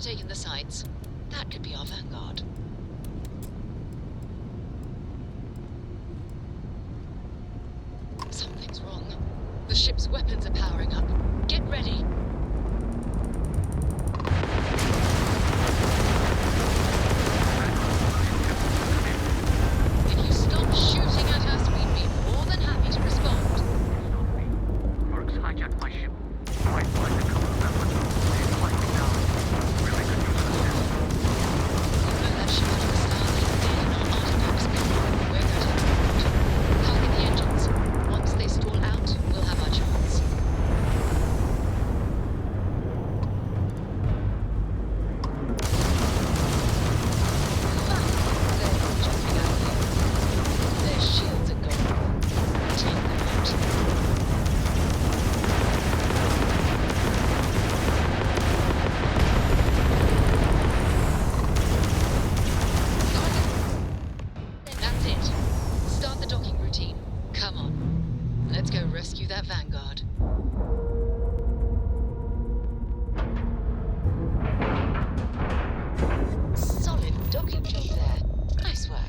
taken the sights. That could be our vanguard. Something's wrong. The ship's weapons are powering up. Get ready. If you stop shooting at us, we'd be more than happy to respond. Mercs hijacked my ship. Right behind the cover of that window. They're flying me down. Really could use an assist. You know that ship under the Starfield did not artifacts before. We're good. Target the engines. Once they stall out, we'll have our chance. They're jumping out here. Their shields are gone. Take them out. That's it. Start the docking routine. Come on. Let's go rescue that vanguard. Solid docking job there. Nice work.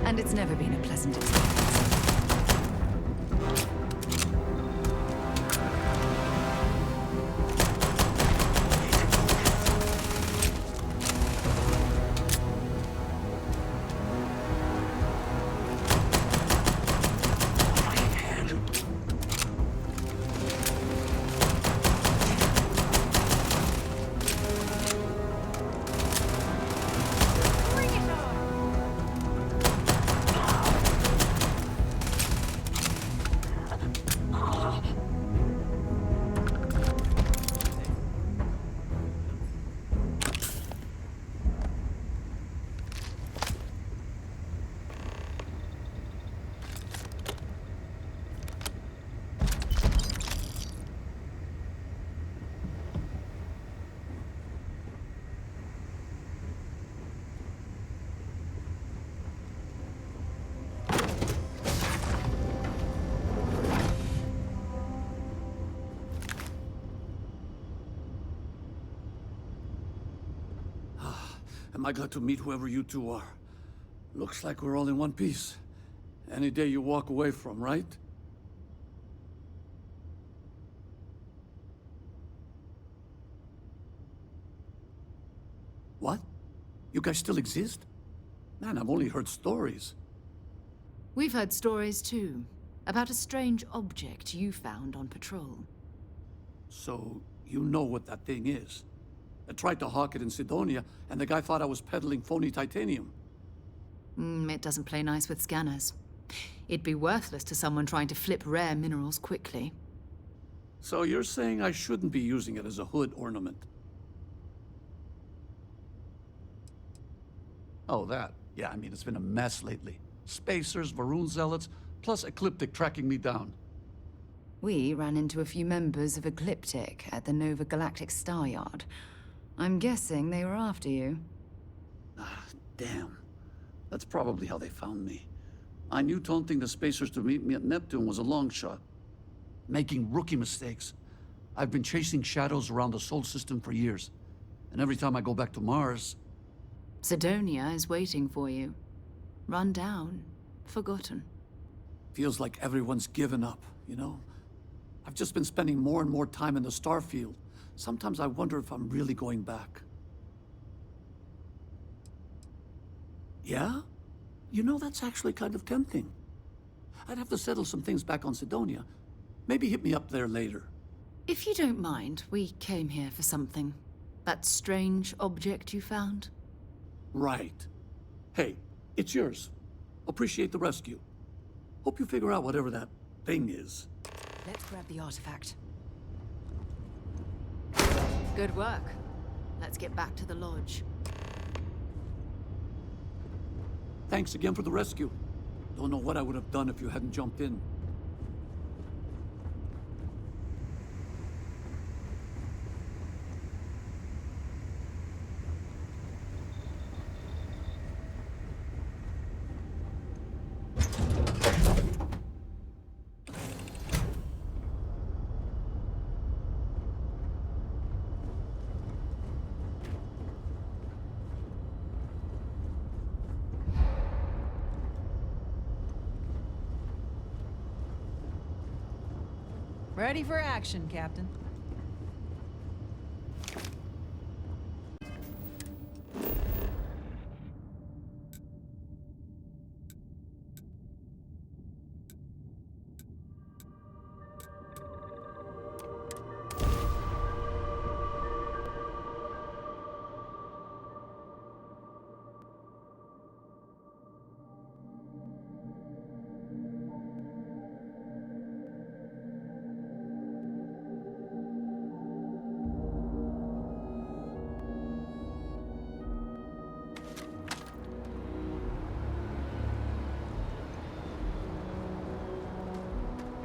And it's never been a pleasant experience. Am I glad to meet whoever you two are. Looks like we're all in one piece. Any day you walk away from, right? What? You guys still exist? Man, I've only heard stories. We've heard stories too, about a strange object you found on patrol. So, you know what that thing is. I tried to hawk it in Sidonia, and the guy thought I was peddling phony titanium. It doesn't play nice with scanners. It'd be worthless to someone trying to flip rare minerals quickly. So you're saying I shouldn't be using it as a hood ornament? Oh, that. Yeah, I mean, it's been a mess lately. Spacers, Varun zealots, plus Ecliptic tracking me down. We ran into a few members of Ecliptic at the Nova Galactic Star Yard. I'm guessing they were after you. Ah, damn. That's probably how they found me. I knew taunting the Spacers to meet me at Neptune was a long shot. Making rookie mistakes. I've been chasing shadows around the Sol system for years. And every time I go back to Mars... Sidonia is waiting for you. Run down. Forgotten. Feels like everyone's given up, you know? I've just been spending more and more time in the Starfield. Sometimes I wonder if I'm really going back. Yeah? You know, that's actually kind of tempting. I'd have to settle some things back on Sidonia. Maybe hit me up there later. If you don't mind, we came here for something. That strange object you found? Right. Hey, it's yours. Appreciate the rescue. Hope you figure out whatever that thing is. Let's grab the artifact. Good work. Let's get back to the lodge. Thanks again for the rescue. Don't know what I would have done if you hadn't jumped in. Ready for action, Captain.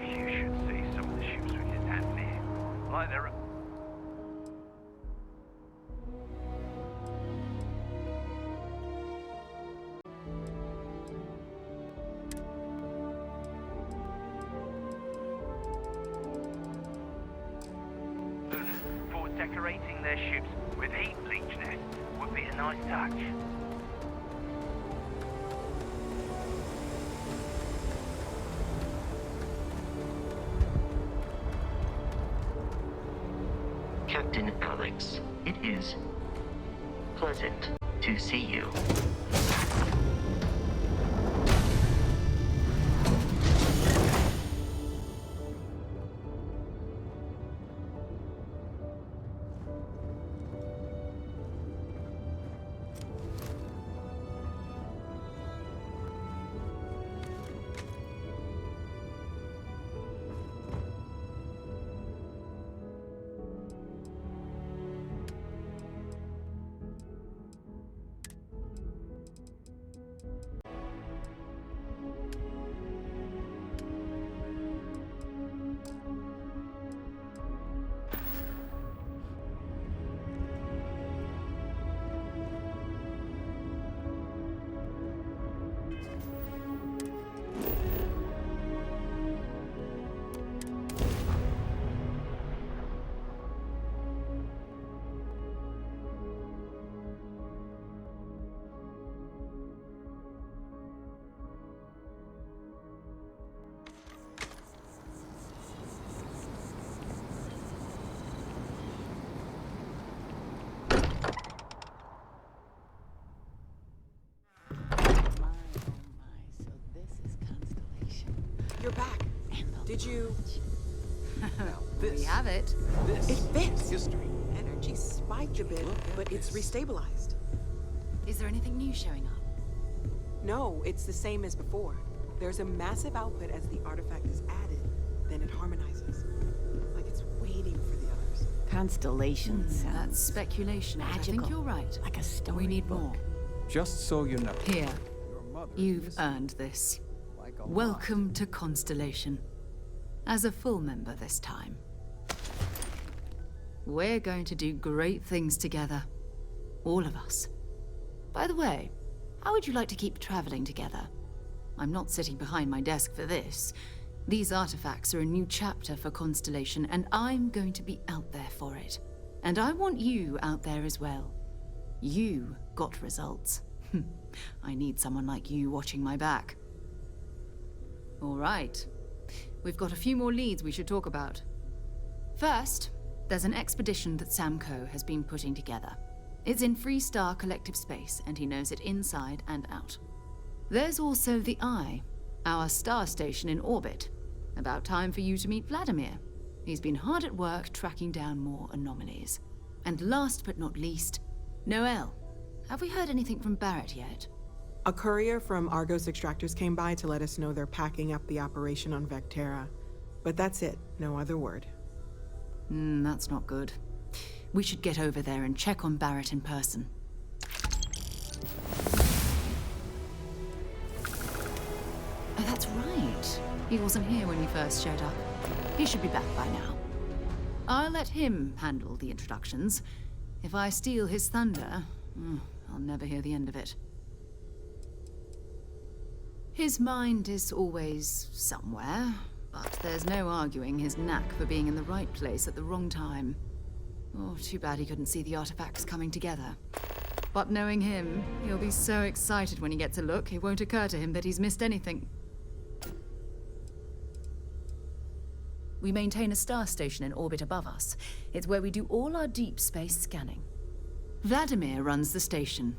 You should see some of the ships we can handle here. Like they're... For decorating their ships with heat bleach nets would be a nice touch. Captain Alex, it is pleasant to see you. Did you... Now We this, have it. this It fits. is history. Energy spiked a bit, but it's restabilized. Is there anything new showing up? No, it's the same as before. There's a massive output as the artifact is added, then it harmonizes. Like it's waiting for the others. Constellation That's sounds speculation. I think magical. you're right. like a story. We need book. more. Just so you know. Here, Your mother is you've missing earned this. like a Welcome to Constellation. As a full member this time. We're going to do great things together. All of us. By the way, how would you like to keep traveling together? I'm not sitting behind my desk for this. These artifacts are a new chapter for Constellation, and I'm going to be out there for it. And I want you out there as well. You got results. I need someone like you watching my back. All right. We've got a few more leads we should talk about. First, there's an expedition that Samco has been putting together. It's in Freestar Collective Space, and he knows it inside and out. There's also the Eye, our star station in orbit. About time for you to meet Vladimir. He's been hard at work tracking down more anomalies. And last but not least, Noel. Have we heard anything from Barrett yet? A courier from Argos Extractors came by to let us know they're packing up the operation on Vectera. But that's it, no other word. That's not good. We should get over there and check on Barrett in person. Oh, that's right. He wasn't here when we first showed up. He should be back by now. I'll let him handle the introductions. If I steal his thunder, I'll never hear the end of it. His mind is always somewhere, but there's no arguing his knack for being in the right place at the wrong time. Oh, too bad he couldn't see the artifacts coming together. But knowing him, he'll be so excited when he gets a look, it won't occur to him that he's missed anything. We maintain a star station in orbit above us. It's where we do all our deep space scanning. Vladimir runs the station.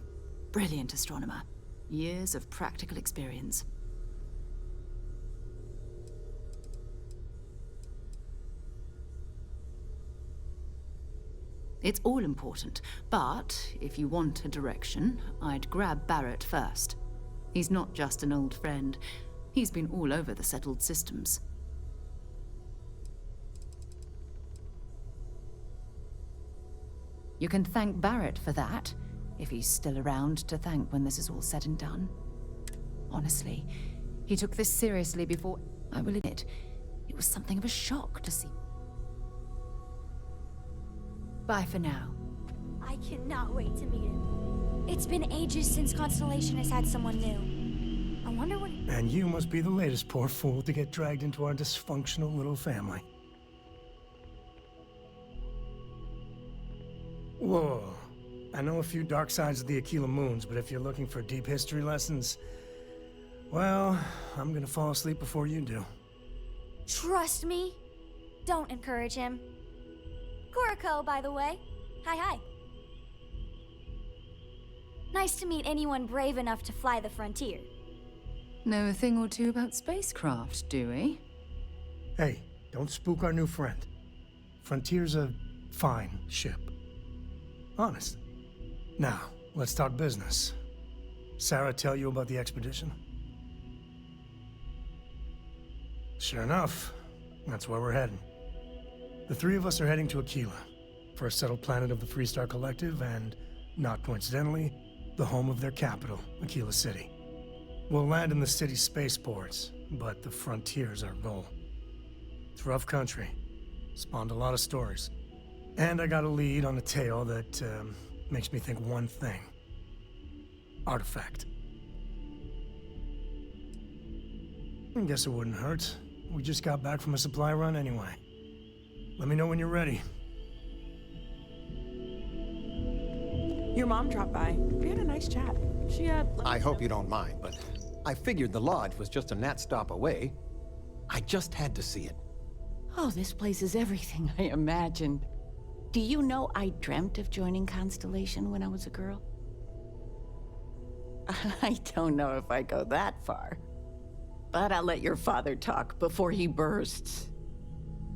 Brilliant astronomer. Years of practical experience. It's all important, but if you want a direction, I'd grab Barrett first. He's not just an old friend. He's been all over the settled systems. You can thank Barrett for that, if he's still around to thank when this is all said and done. Honestly, he took this seriously before... I will admit, it was something of a shock to see. Bye for now. I cannot wait to meet him. It's been ages since Constellation has had someone new. I wonder what... And you must be the latest poor fool to get dragged into our dysfunctional little family. Whoa. I know a few dark sides of the Aquila Moons, but if you're looking for deep history lessons, well, I'm gonna fall asleep before you do. Trust me. Don't encourage him. Kuriko, by the way. Hi. Nice to meet anyone brave enough to fly the frontier. Know a thing or two about spacecraft, do we? Hey, don't spook our new friend. Frontier's a fine ship. Honest. Now, let's talk business. Sarah tell you about the expedition? Sure enough, that's where we're heading. The three of us are heading to Aquila, first settled planet of the Freestar Collective, and, not coincidentally, the home of their capital, Aquila City. We'll land in the city's spaceports, but the frontier's our goal. It's rough country. Spawned a lot of stories. And I got a lead on a tale that, makes me think one thing. Artifact. I guess it wouldn't hurt. We just got back from a supply run anyway. Let me know when you're ready. Your mom dropped by. We had a nice chat. She had... I hope you don't mind, but I figured the lodge was just a gnat stop away. I just had to see it. Oh, this place is everything I imagined. Do you know I dreamt of joining Constellation when I was a girl? I don't know if I go that far. But I'll let your father talk before he bursts.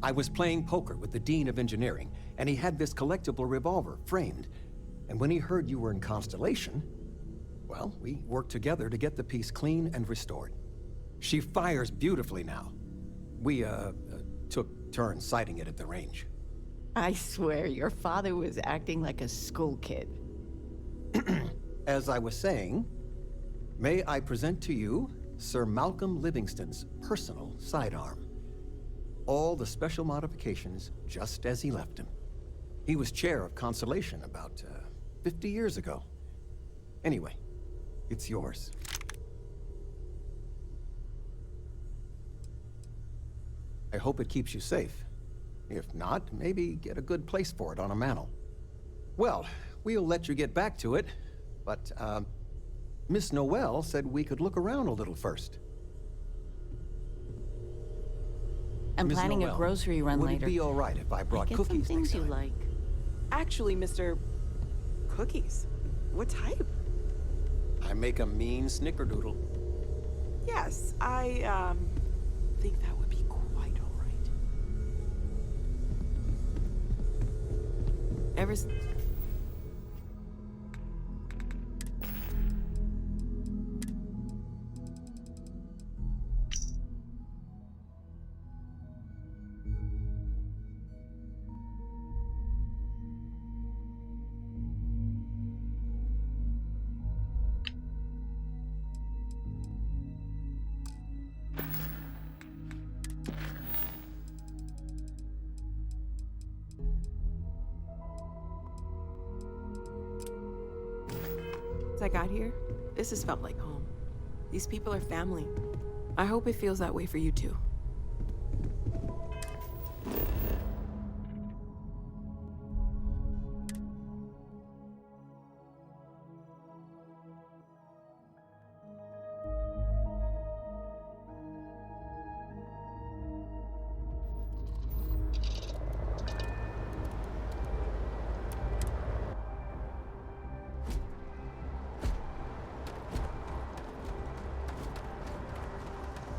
I was playing poker with the Dean of Engineering, and he had this collectible revolver framed. And when he heard you were in Constellation, well, we worked together to get the piece clean and restored. She fires beautifully now. We, took turns sighting it at the range. I swear, your father was acting like a school kid. As I was saying, may I present to you Sir Malcolm Livingston's personal sidearm. All the special modifications just as he left him. He was chair of Constellation about 50 years ago. Anyway, it's yours. I hope it keeps you safe. If not, maybe get a good place for it on a mantle. Well, we'll let you get back to it, but, Miss Noel said we could look around a little first. I'm Ms. planning Noel, a grocery run later. Would it be all right if I brought Get cookies some things next you time? like. Actually, Mr. Cookies. What type? I make a mean snickerdoodle. Yes, I, think that would be quite all right. Ever s- Since I got here, this has felt like home. These people are family. I hope it feels that way for you too.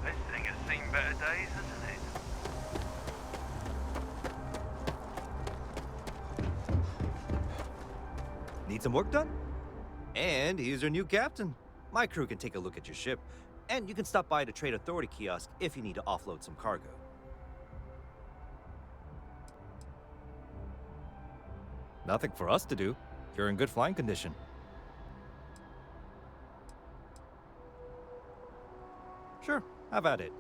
This thing has seen better days, hasn't it? Need some work done? And here's your new captain. My crew can take a look at your ship, and you can stop by the Trade Authority kiosk if you need to offload some cargo. Nothing for us to do. You're in good flying condition. Sure, have at it.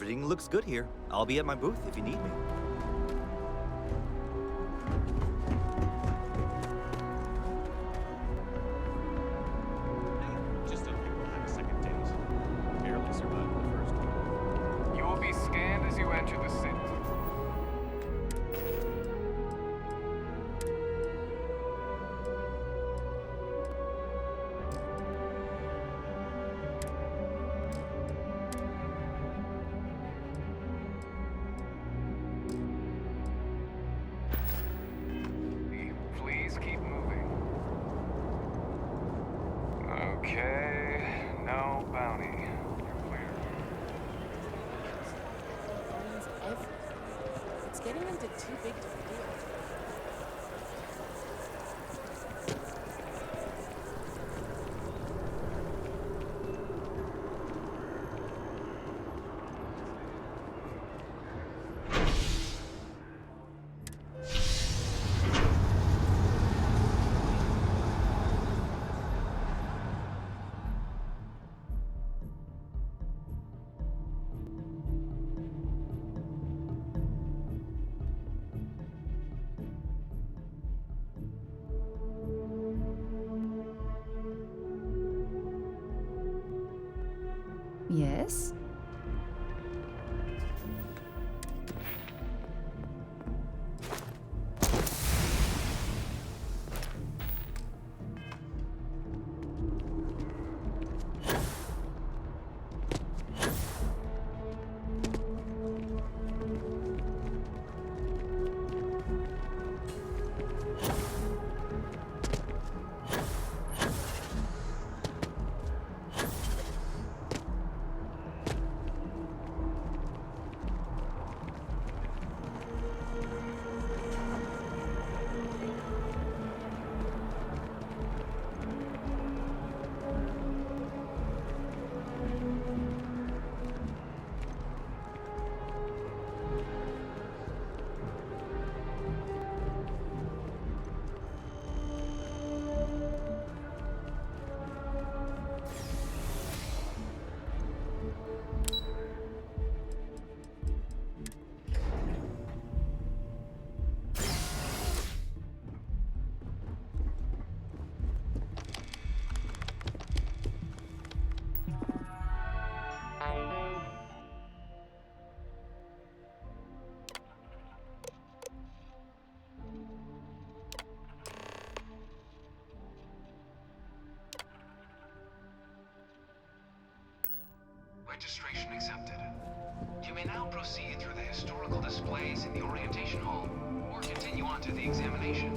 Everything looks good here. I'll be at my booth if you need me. Just don't think we'll have a second date. Barely survived the first one. You will be scanned as you enter the city. Please keep moving. Okay, no bounty. You're clear. Means everything. It's getting into too big to fail. Yes? Registration accepted. You may now proceed through the historical displays in the orientation hall, or continue on to the examination.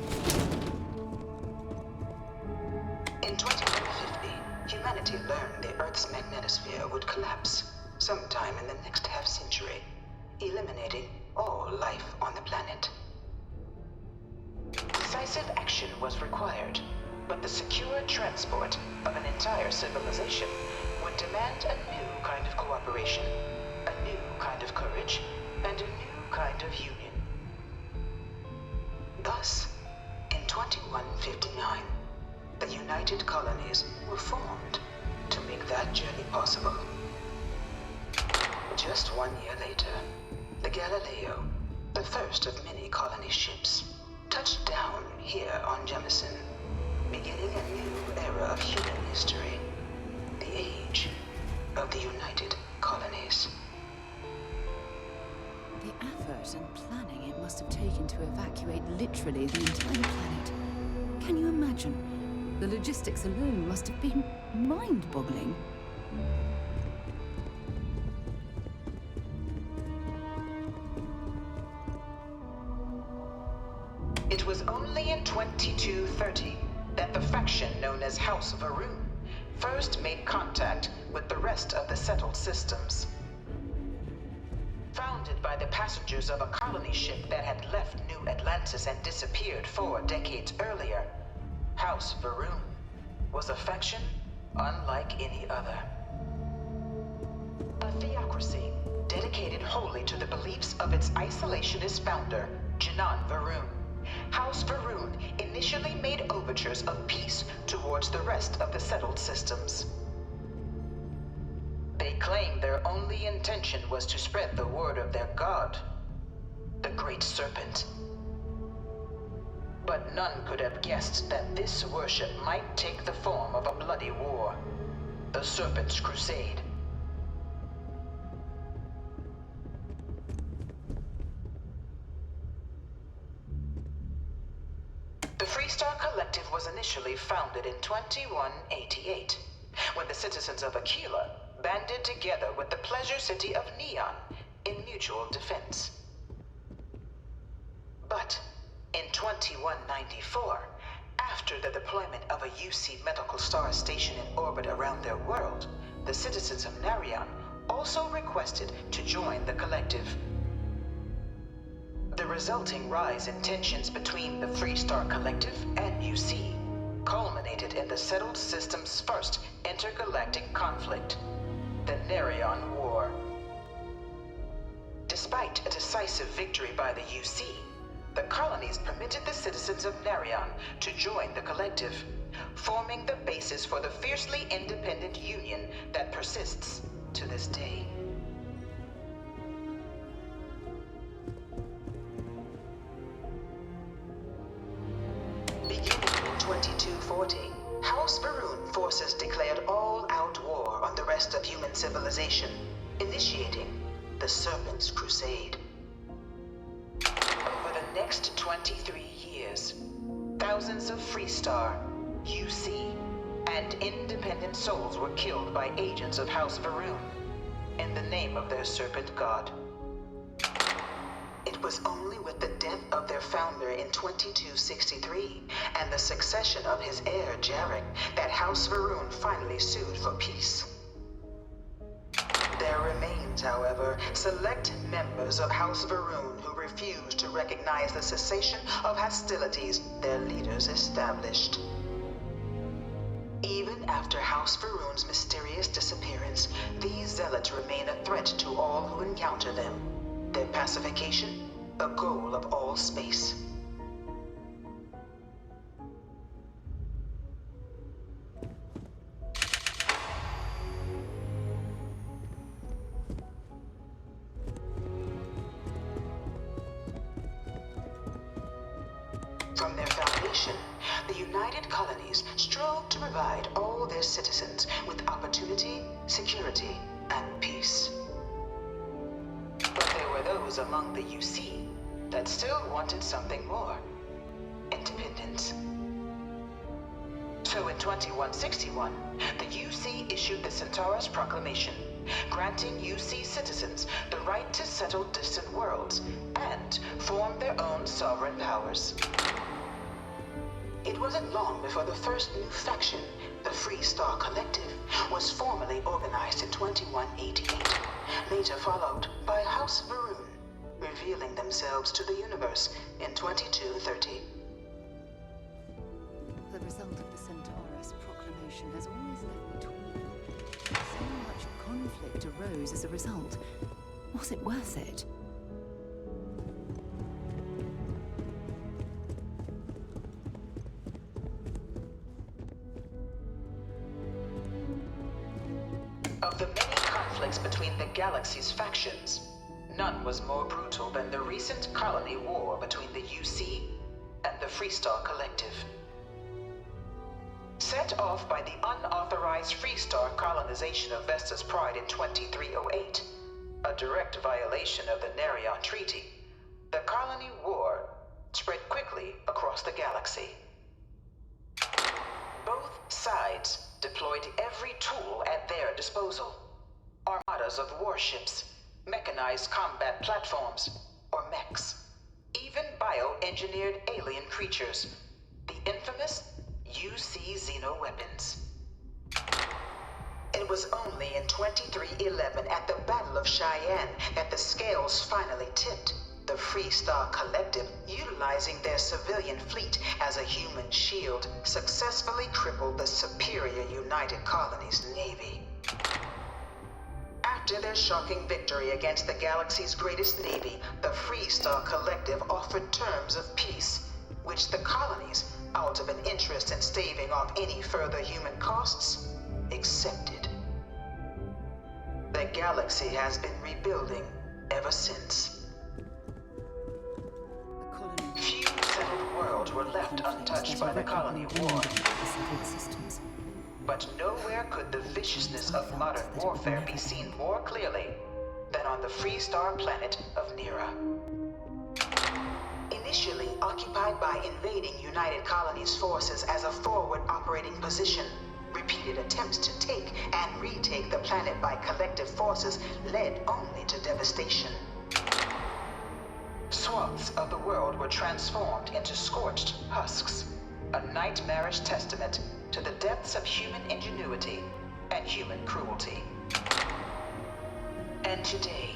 In 2150, humanity learned the Earth's magnetosphere would collapse sometime in the next half-century, eliminating all life on the planet. Decisive action was required, but the secure transport of an entire civilization would demand a new kind of cooperation, a new kind of courage, and a new kind of union. Thus, in 2159, the United Colonies were formed to make that journey possible. Just 1 year later, the Galileo, the first of many colony ships, touched down here on Jemison, beginning a new era of human history, the age of the United Colonies. The effort and planning it must have taken to evacuate literally the entire planet. Can you imagine? The logistics alone must have been mind-boggling. It was only in 2230 that the faction known as House Varun first made contact with the rest of the settled systems. Founded by the passengers of a colony ship that had left New Atlantis and disappeared 4 decades earlier, House Varun was a faction unlike any other. A theocracy dedicated wholly to the beliefs of its isolationist founder, Janan Varun. House Varun initially made overtures of peace towards the rest of the settled systems. They claimed their only intention was to spread the word of their god, the Great Serpent. But none could have guessed that this worship might take the form of a bloody war, the Serpent's Crusade. The Freestar Collective was initially founded in 2188, when the citizens of Aquila banded together with the pleasure city of Neon in mutual defense. But in 2194, after the deployment of a UC medical star station in orbit around their world, the citizens of Narion also requested to join the collective. The resulting rise in tensions between the Freestar Collective and UC culminated in the settled system's first intergalactic conflict, the Narion War. Despite a decisive victory by the UC, the colonies permitted the citizens of Narion to join the collective, forming the basis for the fiercely independent union that persists to this day. Beginning in 2240, House Varun forces declared all-out war on the rest of human civilization, initiating the Serpent's Crusade. Over the next 23 years, thousands of Freestar, UC, and independent souls were killed by agents of House Varun in the name of their serpent god. It was only with the death of their founder in 2263 and the succession of his heir, Jarek, that House Varun finally sued for peace. There remains, however, select members of House Varun who refuse to recognize the cessation of hostilities their leaders established. Even after House Varun's mysterious disappearance, these zealots remain a threat to all who encounter them. Their pacification, a goal of all space. From their foundation, the United Colonies strove to provide all their citizens with opportunity, security, and peace. But there were those among the UC that still wanted something more: independence. So in 2161, the UC issued the Centaurus Proclamation, granting UC citizens the right to settle distant worlds and form their own sovereign powers. It wasn't long before the first new faction, the Freestar Collective, was formally organized in 2188, later followed by House Varun, revealing themselves to the universe in 2230. The result of the Centaurus Proclamation has always left me torn. So much conflict arose as a result. Was it worth it? Of the many conflicts between the galaxy's factions, none was more brutal than the recent colony war between the UC and the Freestar Collective. Set off by the unauthorized Freestar colonization of Vesta's Pride in 2308, a direct violation of the Narion Treaty, the colony war spread quickly across the galaxy. Both sides deployed every tool at their disposal: armadas of warships, mechanized combat platforms, or mechs, even bioengineered alien creatures, the infamous UC xenoweapons. It was only in 2311 at the Battle of Cheyenne that the scales finally tipped, the Freestar Collective, utilizing their civilian fleet as a human shield, successfully crippled the superior United Colonies Navy. After their shocking victory against the galaxy's greatest navy, the Freestar Collective offered terms of peace, which the colonies, out of an interest in staving off any further human costs, accepted. The the galaxy has been rebuilding ever since. Few settled worlds were left untouched by the colony war. But nowhere could the viciousness of modern warfare be seen more clearly than on the Freestar planet of Nira. Initially occupied by invading United Colonies forces as a forward operating position, repeated attempts to take and retake the planet by collective forces led only to devastation. Swaths of the world were transformed into scorched husks, a nightmarish testament to the depths of human ingenuity and human cruelty. And today,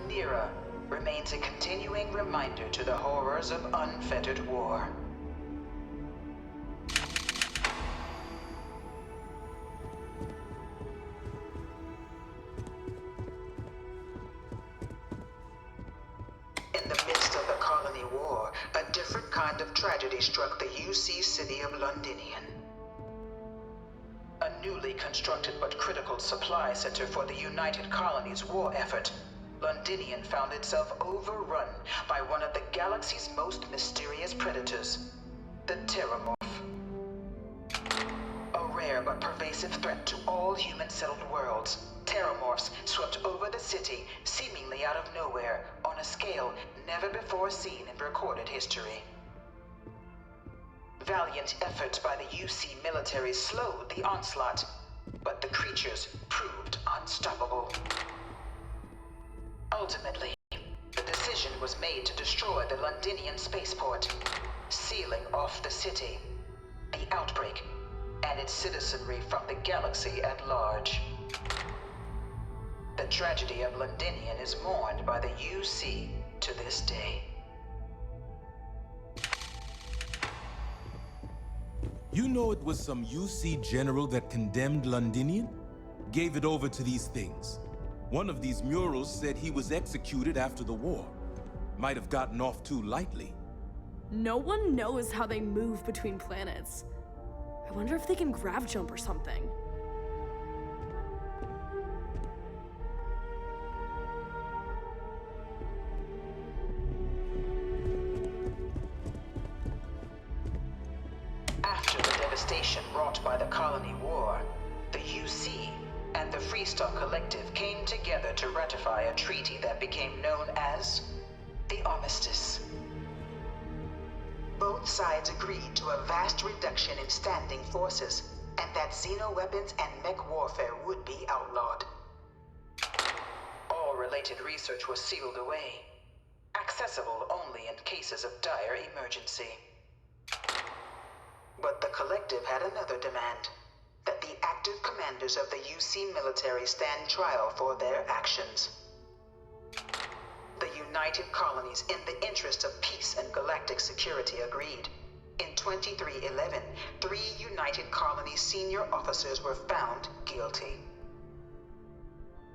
Nira remains a continuing reminder to the horrors of unfettered war. In the midst of the colony war, a different kind of tragedy struck the UC city of Londinian. A newly constructed but critical supply center for the United Colonies' war effort, Londinian found itself overrun by one of the galaxy's most mysterious predators, the Terramorph. A rare but pervasive threat to all human-settled worlds, Terramorphs swept over the city, seemingly out of nowhere, on a scale never before seen in recorded history. Valiant efforts by the UC military slowed the onslaught, but the creatures proved unstoppable. Ultimately, the decision was made to destroy the Londinian spaceport, sealing off the city, the outbreak, and its citizenry from the galaxy at large. The tragedy of Londinian is mourned by the UC to this day. You know it was some UC general that condemned Londinian? Gave it over to these things. One of these murals said he was executed after the war. Might have gotten off too lightly. No one knows how they move between planets. I wonder if they can grav jump or something. After the devastation wrought by the colony war, the UC and the Freestar Collective came together to ratify a treaty that became known as the Armistice. Both sides agreed to a vast reduction in standing forces, and that xeno-weapons and mech warfare would be outlawed. All related research was sealed away, accessible only in cases of dire emergency. But the Collective had another demand, that the active commanders of the UC military stand trial for their actions. The United Colonies, in the interest of peace and galactic security, agreed. In 2311, 3 United Colonies senior officers were found guilty.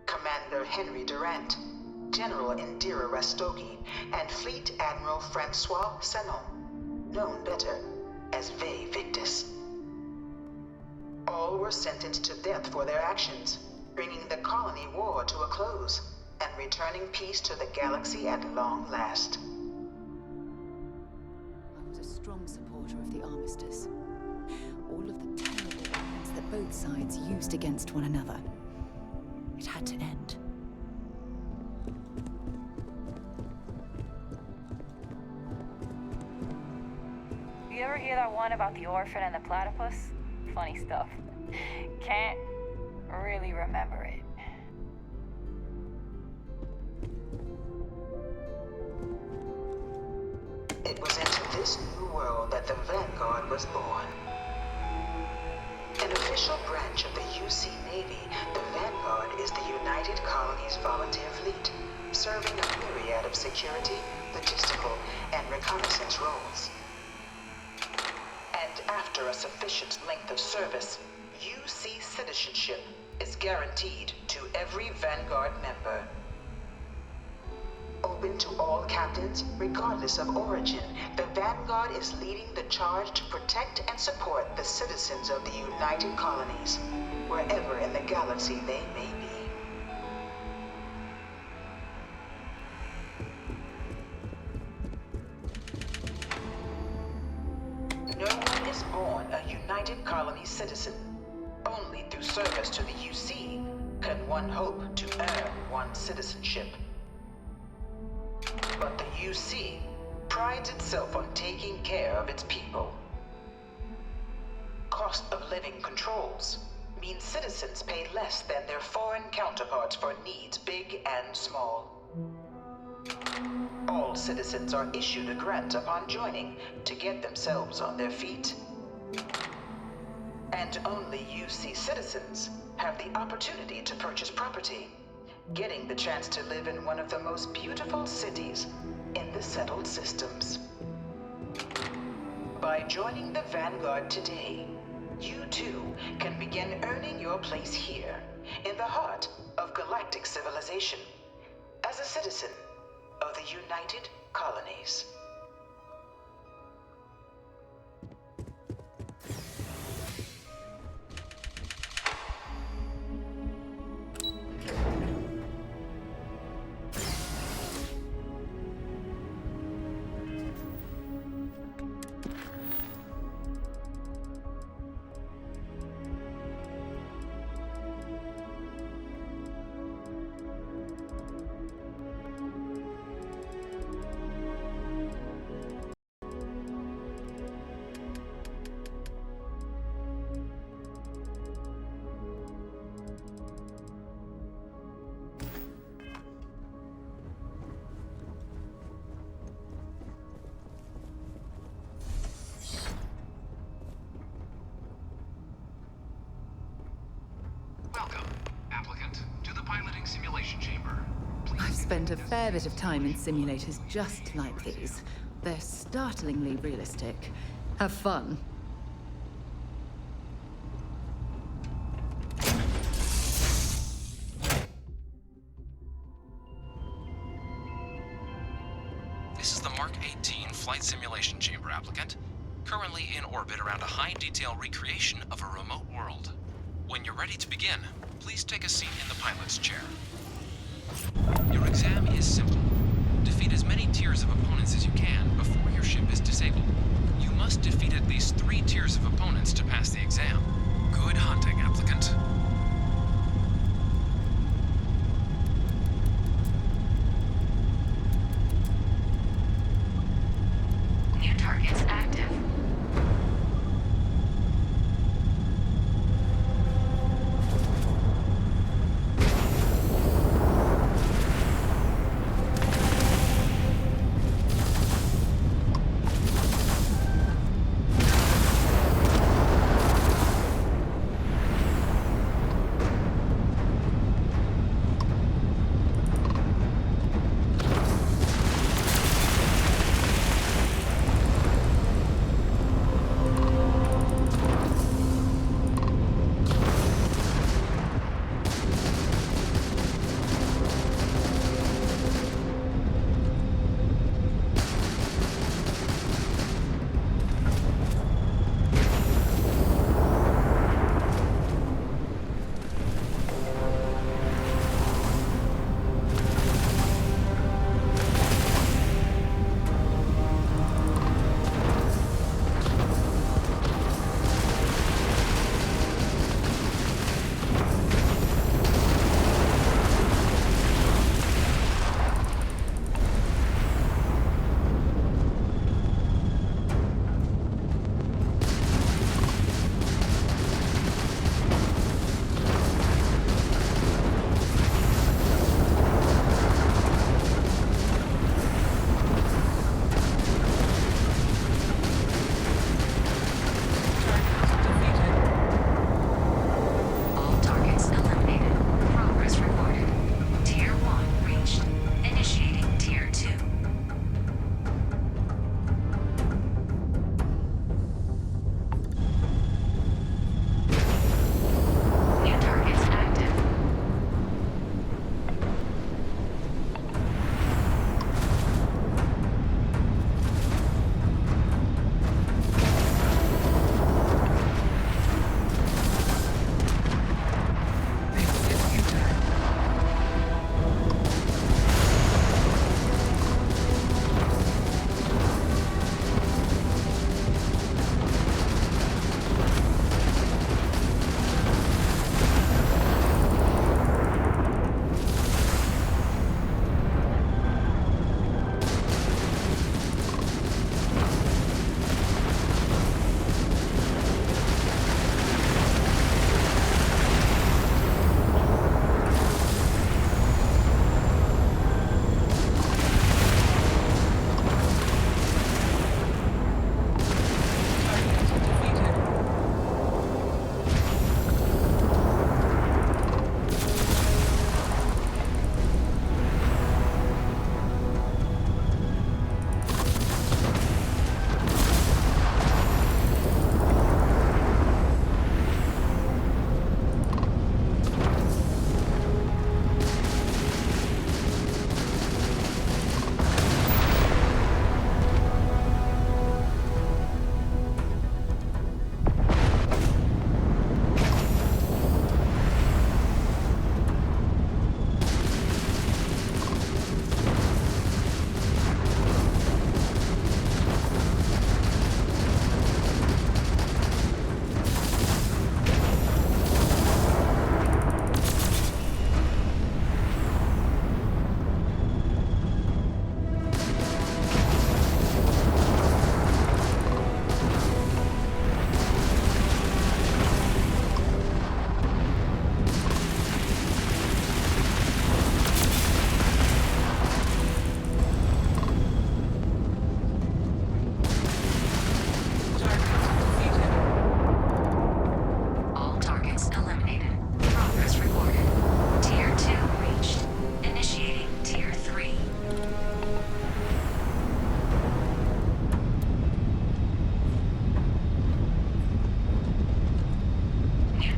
Commander Henry Durant, General Indira Rastogi, and Fleet Admiral Francois Sanon, known better as Ve Victus. All were sentenced to death for their actions, bringing the colony war to a close and returning peace to the galaxy at long last. I was a strong supporter of the Armistice. All of the terrible weapons that both sides used against one another. It had to end. You ever hear that one about the orphan and the platypus? Funny stuff. Can't really remember it. It was into this new world that the Vanguard was born. An official branch of the UC Navy, the Vanguard is the United Colonies Volunteer Fleet, serving a myriad of security, logistical, and reconnaissance roles. And after a sufficient length of service, UC citizenship is guaranteed to every Vanguard member. Open to all captains, regardless of origin, the Vanguard is leading the charge to protect and support the citizens of the United Colonies, wherever in the galaxy they may be. colony citizen. Only through service to the UC can one hope to earn one citizenship. But the UC prides itself on taking care of its people. Cost of living controls mean citizens pay less than their foreign counterparts for needs big and small. All citizens are issued a grant upon joining to get themselves on their feet. And only UC citizens have the opportunity to purchase property, getting the chance to live in one of the most beautiful cities in the settled systems. By joining the Vanguard today, you too can begin earning your place here, in the heart of galactic civilization, as a citizen of the United Colonies. Welcome, applicant, to the piloting simulation chamber. I've spent a fair bit of time in simulators just like these. They're startlingly realistic. Have fun. This is the Mark 18 flight simulation chamber, applicant. Currently in orbit around a high-detail recreation of a remote world. When you're ready to begin, please take a seat in the pilot's chair. Your exam is simple. Defeat as many tiers of opponents as you can before your ship is disabled. You must defeat at least 3 tiers of opponents to pass the exam. Good hunting, applicant. New targets active.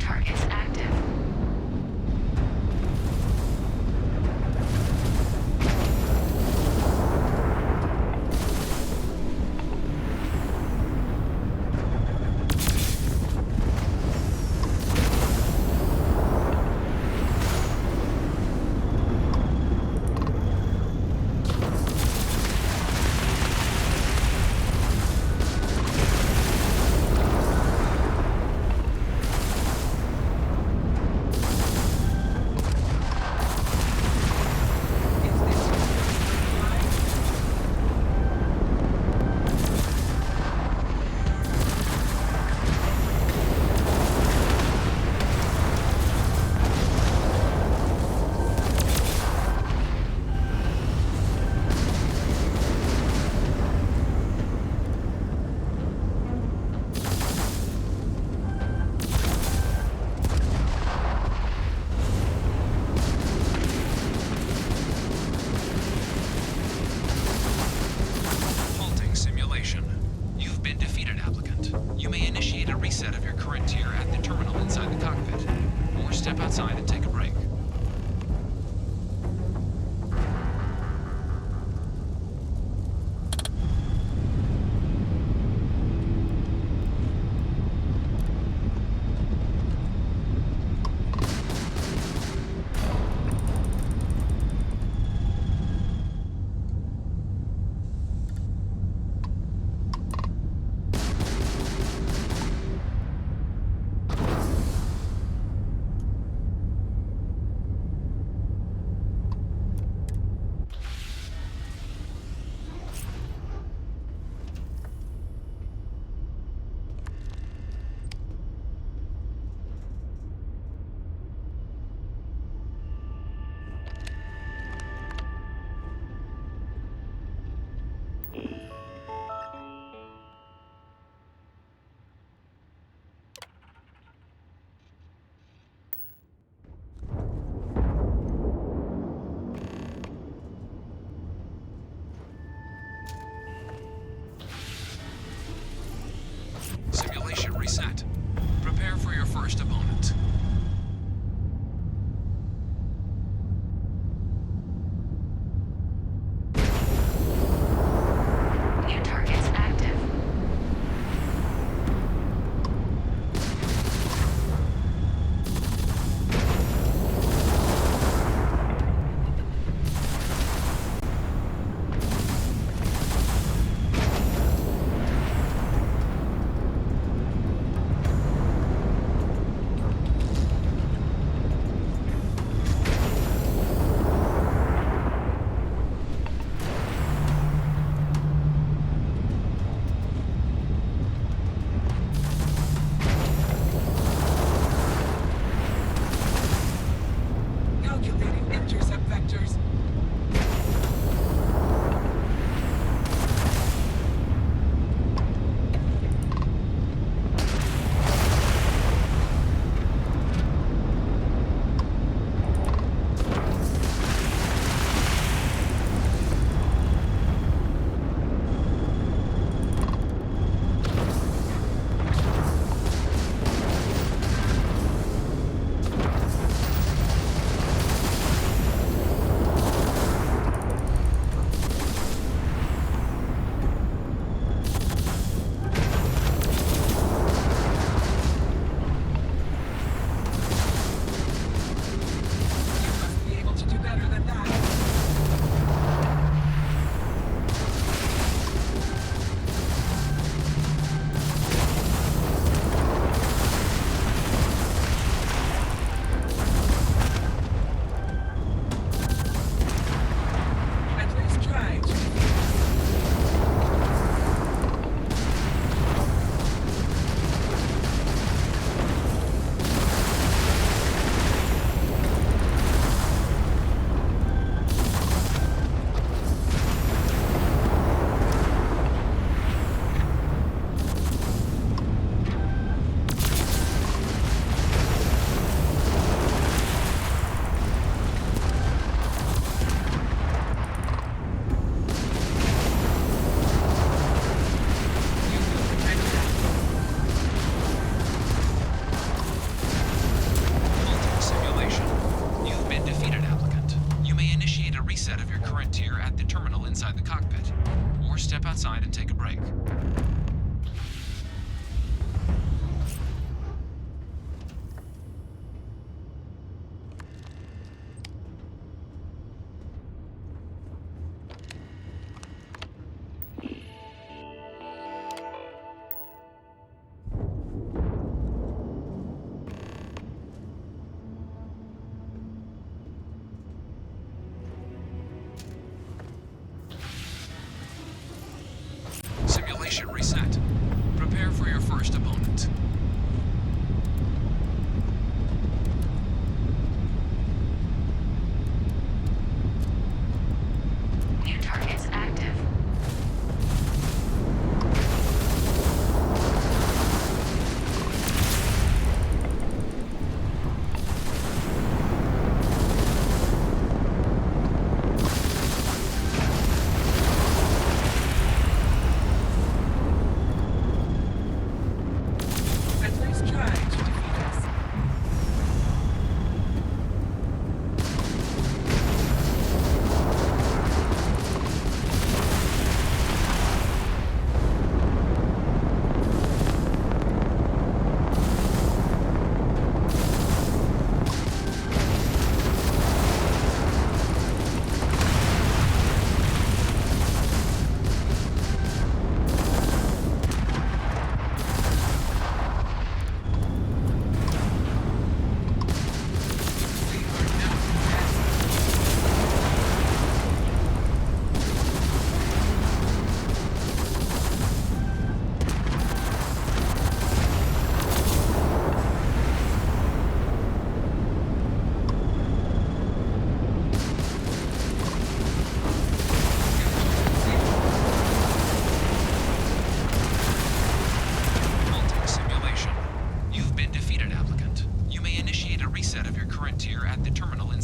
target's active. Halting simulation. You've been defeated, applicant. You may initiate a reset of your current tier at the terminal inside the cockpit, or step outside and take a break. Simulation reset. Prepare for your first opponent. New target's active.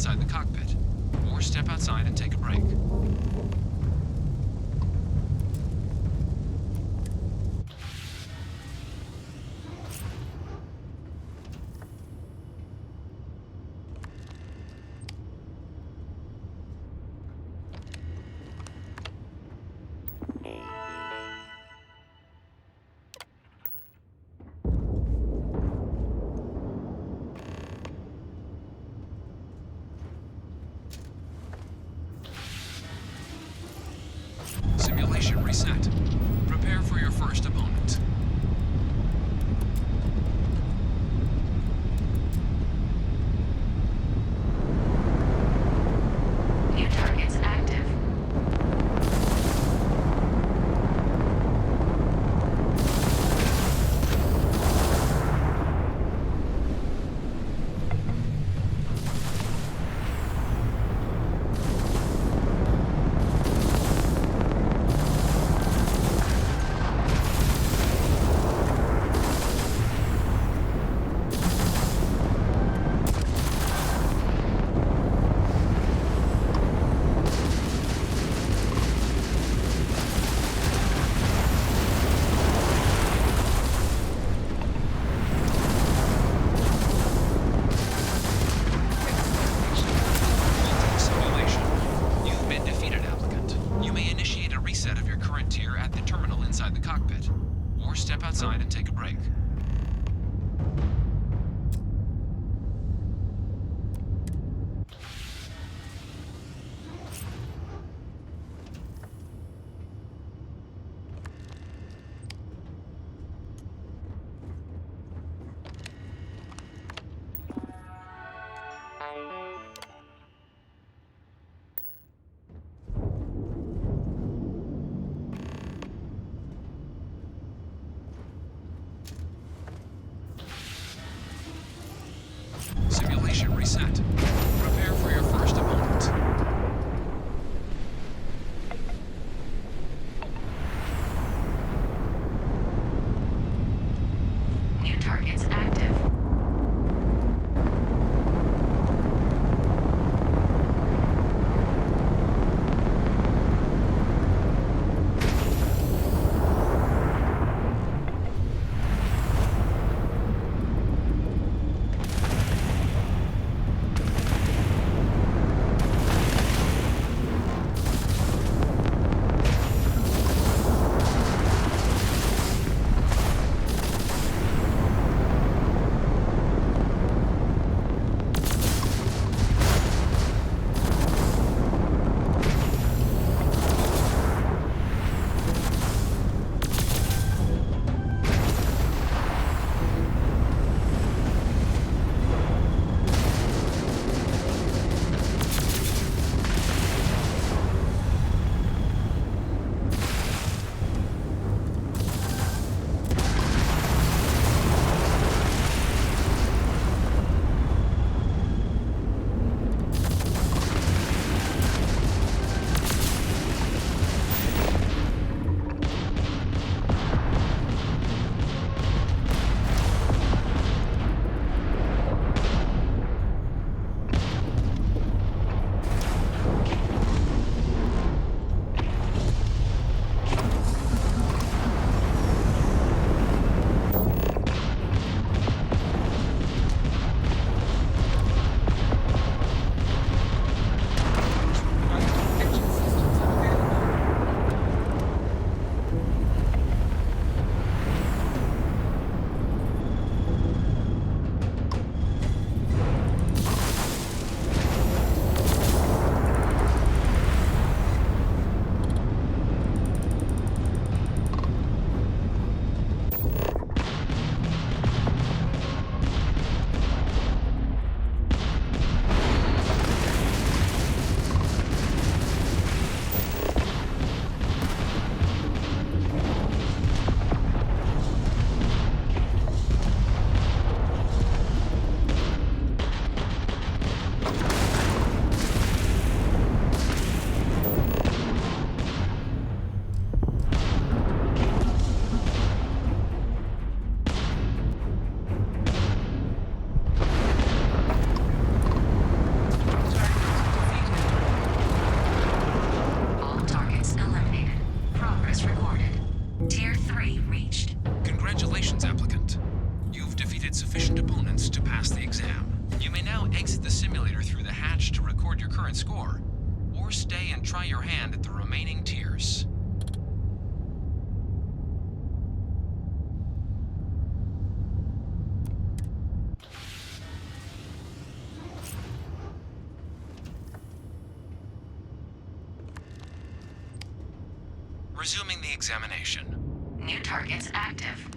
inside the cockpit, or step outside and take a break. Simulation reset. Prepare for your first opponent. New targets active. Simulation. You've been defeated, applicant. You may initiate a reset of your current tier at the terminal inside the cockpit, or step outside and take a break. Simulation reset. Prepare for your first opponent. New targets active. try your hand at the remaining tiers. Resuming the examination. New targets active.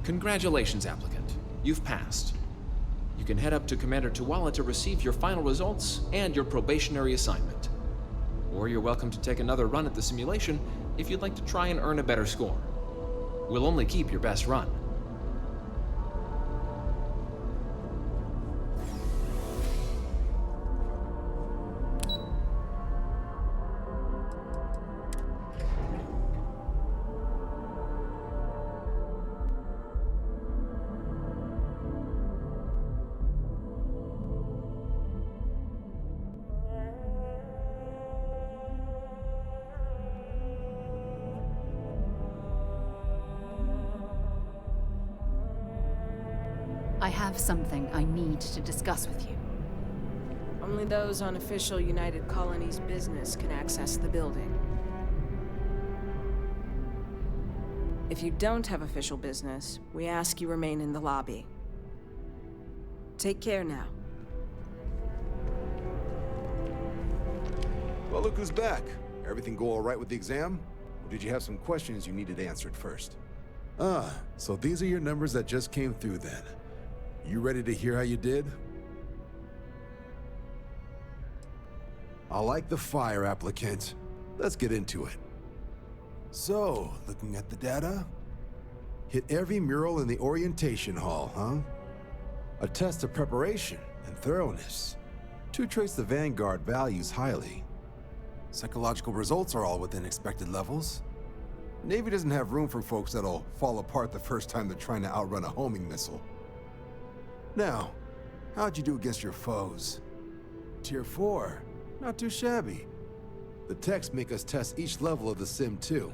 Congratulations, applicant. You've passed. You can head up to Commander Tuwala to receive your final results and your probationary assignment. Or you're welcome to take another run at the simulation if you'd like to try and earn a better score. We'll only keep your best run. I have something I need to discuss with you. Only those on official United Colonies business can access the building. If you don't have official business, we ask you remain in the lobby. Take care now. Well, look who's back. Everything go all right with the exam? Or did you have some questions you needed answered first? Ah, so these are your numbers that just came through then. You ready to hear how you did? I like the fire, applicant. Let's get into it. So, looking at the data, hit every mural in the orientation hall, huh? A test of preparation and thoroughness. Two traits the Vanguard values highly. Psychological results are all within expected levels. Navy doesn't have room for folks that'll fall apart the first time they're trying to outrun a homing missile. Now, how'd you do against your foes? Tier 4, not too shabby. The techs make us test each level of the sim too.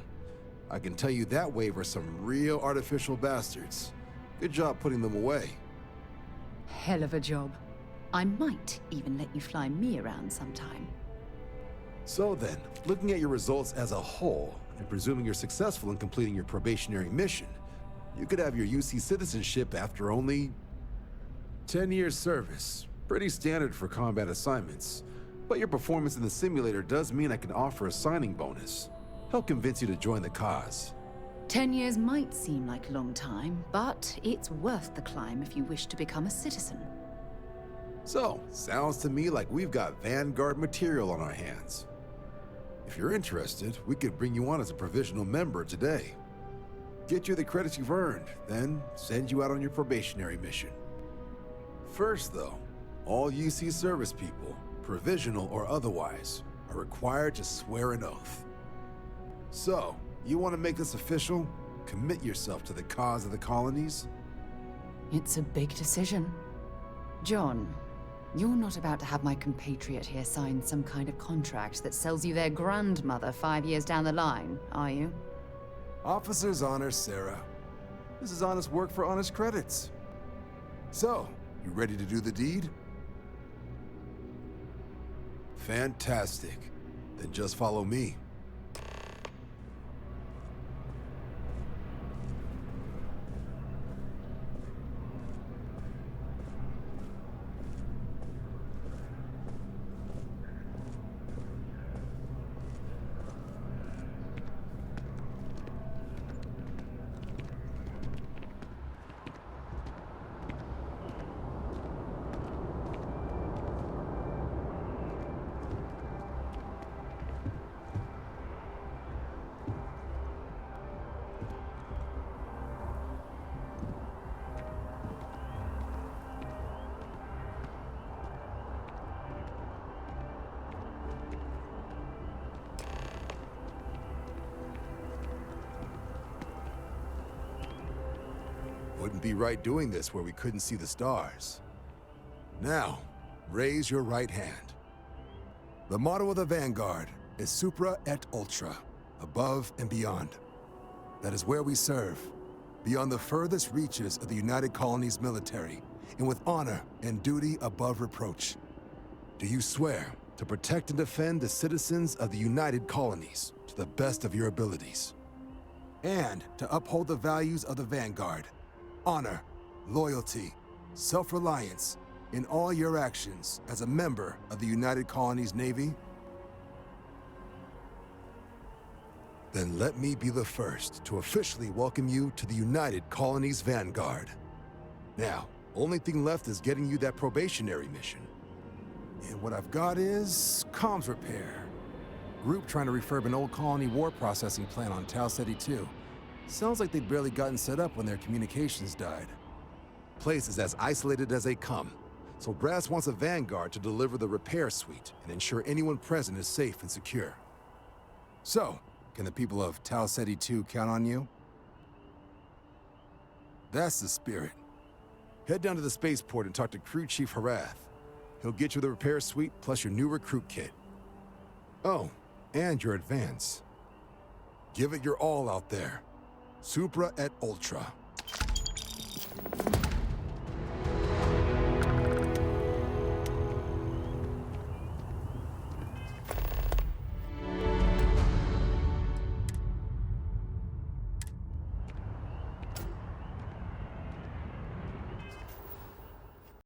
I can tell you that wave are some real artificial bastards. Good job putting them away. Hell of a job. I might even let you fly me around sometime. So then, looking at your results as a whole, and presuming you're successful in completing your probationary mission, you could have your UC citizenship after only 10 years service. Pretty standard for combat assignments. But your performance in the simulator does mean I can offer a signing bonus. Help convince you to join the cause. 10 years might seem like a long time, but it's worth the climb if you wish to become a citizen. So, sounds to me like we've got Vanguard material on our hands. If you're interested, we could bring you on as a provisional member today. Get you the credits you've earned, then send you out on your probationary mission. First, though, all UC service people, provisional or otherwise, are required to swear an oath. So, you want to make this official? Commit yourself to the cause of the colonies? It's a big decision. John, you're not about to have my compatriot here sign some kind of contract that sells you their grandmother 5 years down the line, are you? Officer's honor, Sarah. This is honest work for honest credits. So, you ready to do the deed? Fantastic. Then just follow me. Wouldn't be right doing this where we couldn't see the stars. Now, raise your right hand. The motto of the Vanguard is Supra et Ultra, above and beyond. That is where we serve, beyond the furthest reaches of the United Colonies military, and with honor and duty above reproach. Do you swear to protect and defend the citizens of the United Colonies to the best of your abilities? And to uphold the values of the Vanguard, honor, loyalty, self-reliance in all your actions as a member of the United Colonies Navy? Then let me be the first to officially welcome you to the United Colonies Vanguard. Now, only thing left is getting you that probationary mission. And what I've got is comms repair. Group trying to refurb an old colony war processing plant on Tau Ceti 2. Sounds like they'd barely gotten set up when their communications died. Place is as isolated as they come, so Brass wants a Vanguard to deliver the repair suite and ensure anyone present is safe and secure. So, can the people of Tau Ceti 2 count on you? That's the spirit. Head down to the spaceport and talk to Crew Chief Harath. He'll get you the repair suite plus your new recruit kit. Oh, and your advance. Give it your all out there. Supra et Ultra.